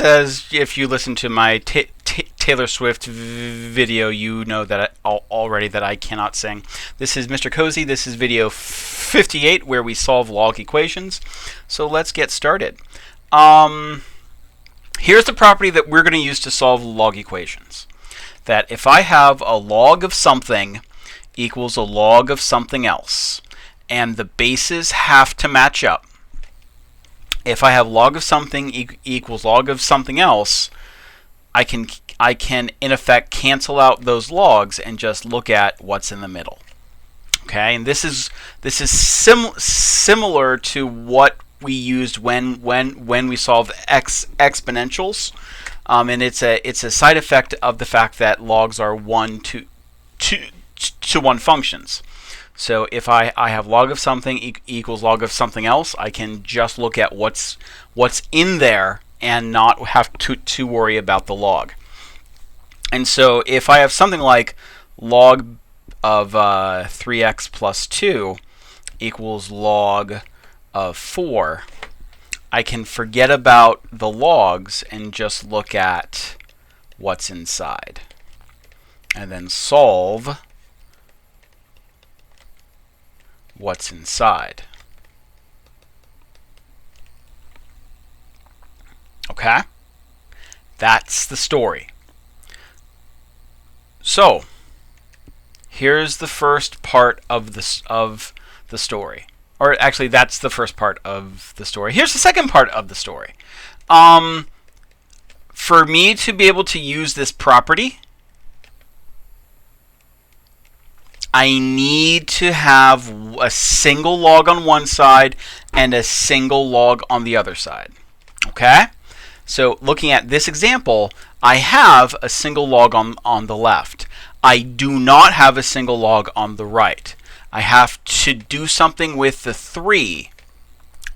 as if you listen to my Taylor Swift video, you know that already that I cannot sing. This is Mr. Cozy. This is video 58 where we solve log equations. So let's get started. Here's the property that we're going to use to solve log equations. That if I have a log of something equals a log of something else, and the bases have to match up. If I have log of something equals log of something else, I can in effect cancel out those logs and just look at what's in the middle. Okay, and this is similar to what we used when we solved exponentials, and it's a side effect of the fact that logs are 1 to 1 functions. So if I have log of something equals log of something else, I can just look at what's in there and not have to worry about the log. And so if I have something like log of 3x plus 2 equals log of 4, I can forget about the logs and just look at what's inside. And then solve what's inside. Okay? That's the story. So, here's the first part of the story. Or actually, that's the first part of the story. Here's the second part of the story. For me to be able to use this property, I need to have a single log on one side and a single log on the other side. Okay? So looking at this example, I have a single log on the left. I do not have a single log on the right. I have to do something with the 3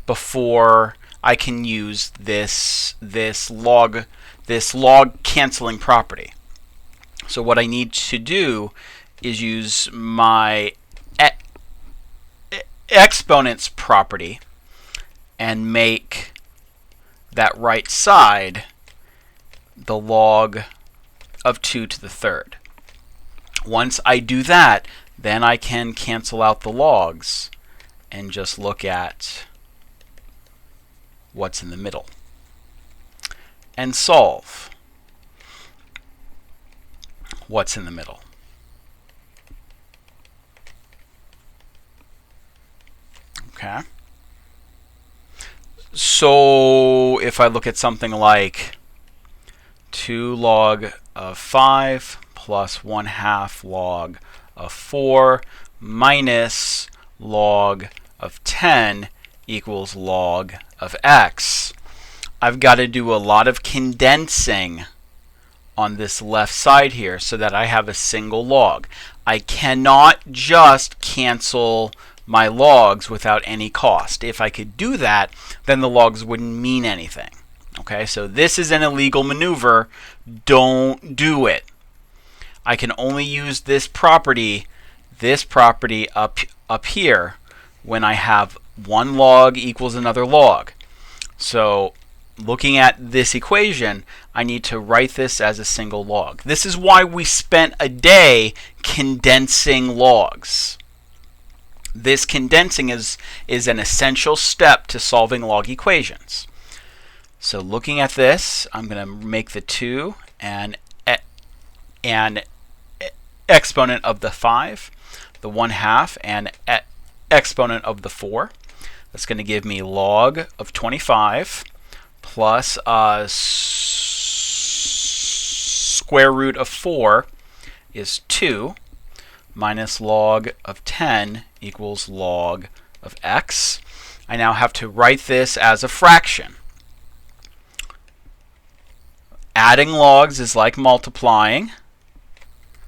before I can use this log canceling property. So what I need to do is use my exponents property and make that right side the log of 2 to the third. Once I do that, then I can cancel out the logs and just look at what's in the middle and solve what's in the middle. Okay. So if I look at something like 2 log of 5 plus 1/2 log of 4 minus log of 10 equals log of x, I've got to do a lot of condensing on this left side here so that I have a single log. I cannot just cancel my logs without any cost. If I could do that, then the logs wouldn't mean anything. Okay, so this is an illegal maneuver. Don't do it. I can only use this property up here when I have one log equals another log. So looking at this equation, I need to write this as a single log. This is why we spent a day condensing logs. This condensing is an essential step to solving log equations. So looking at this, I'm going to make the 2 an exponent of the 5, the 1/2 and exponent of the 4. That's going to give me log of 25 plus square root of 4 is 2 minus log of 10 equals log of x. I now have to write this as a fraction. Adding logs is like multiplying.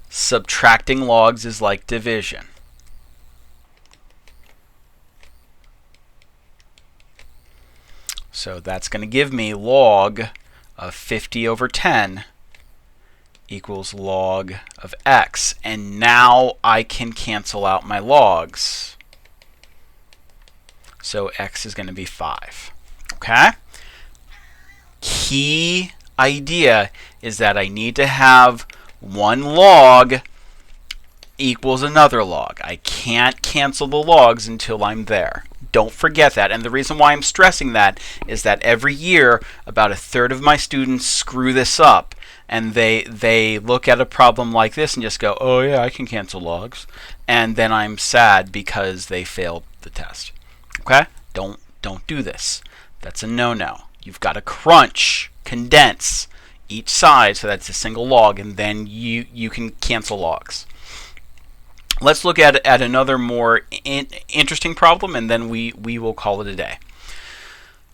Subtracting logs is like division. So that's going to give me log of 50 over 10 equals log of x. And now I can cancel out my logs. So x is going to be 5. Okay? key idea is that I need to have one log equals another log. I can't cancel the logs until I'm there. Don't forget that. And the reason why I'm stressing that is that every year about a third of my students screw this up, and they look at a problem like this and just go, oh yeah, I can cancel logs, and then I'm sad because they failed the test. Okay? Don't do this. That's a no-no. You've got to crunch, condense each side so that's a single log, and then you can cancel logs. Let's look at another more interesting problem, and then we will call it a day.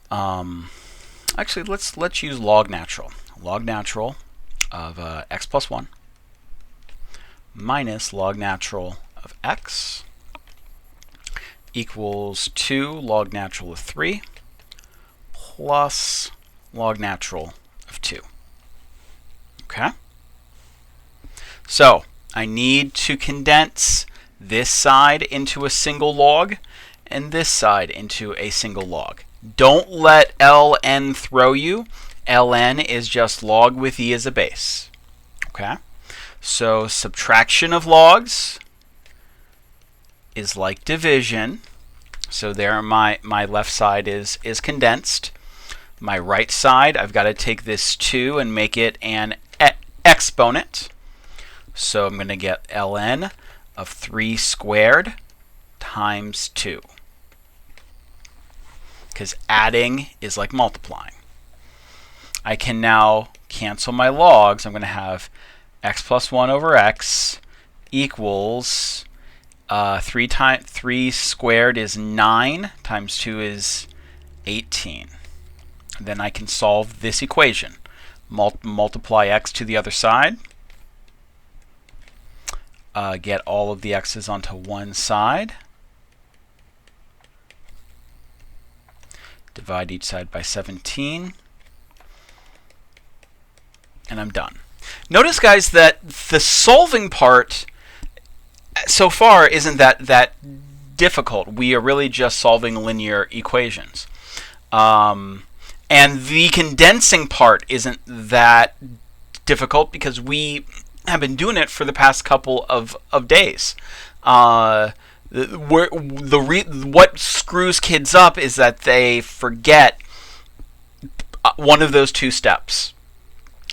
Actually, let's use log natural. Log natural of x plus 1 minus log natural of x equals 2 log natural of 3 plus log natural of 2. Okay? So I need to condense this side into a single log and this side into a single log. Don't let ln throw you. ln is just log with e as a base. Okay? So subtraction of logs is like division. So there my left side is condensed. My right side, I've got to take this 2 and make it an exponent. So I'm going to get ln of 3 squared times 2. Because adding is like multiplying. I can now cancel my logs. I'm going to have x plus 1 over x equals 3 squared is 9 times 2 is 18. Then I can solve this equation. Multiply x to the other side. Get all of the x's onto one side. Divide each side by 17. And I'm done. Notice, guys, that the solving part so far isn't that difficult. We are really just solving linear equations. And the condensing part isn't that difficult because we have been doing it for the past couple of days. What screws kids up is that they forget one of those two steps.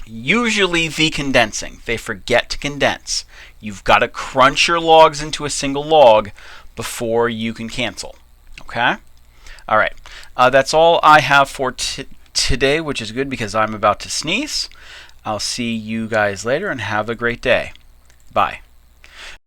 Usually the condensing. They forget to condense. You've got to crunch your logs into a single log before you can cancel. Okay? All right. That's all I have for today, which is good because I'm about to sneeze. I'll see you guys later and have a great day. Bye.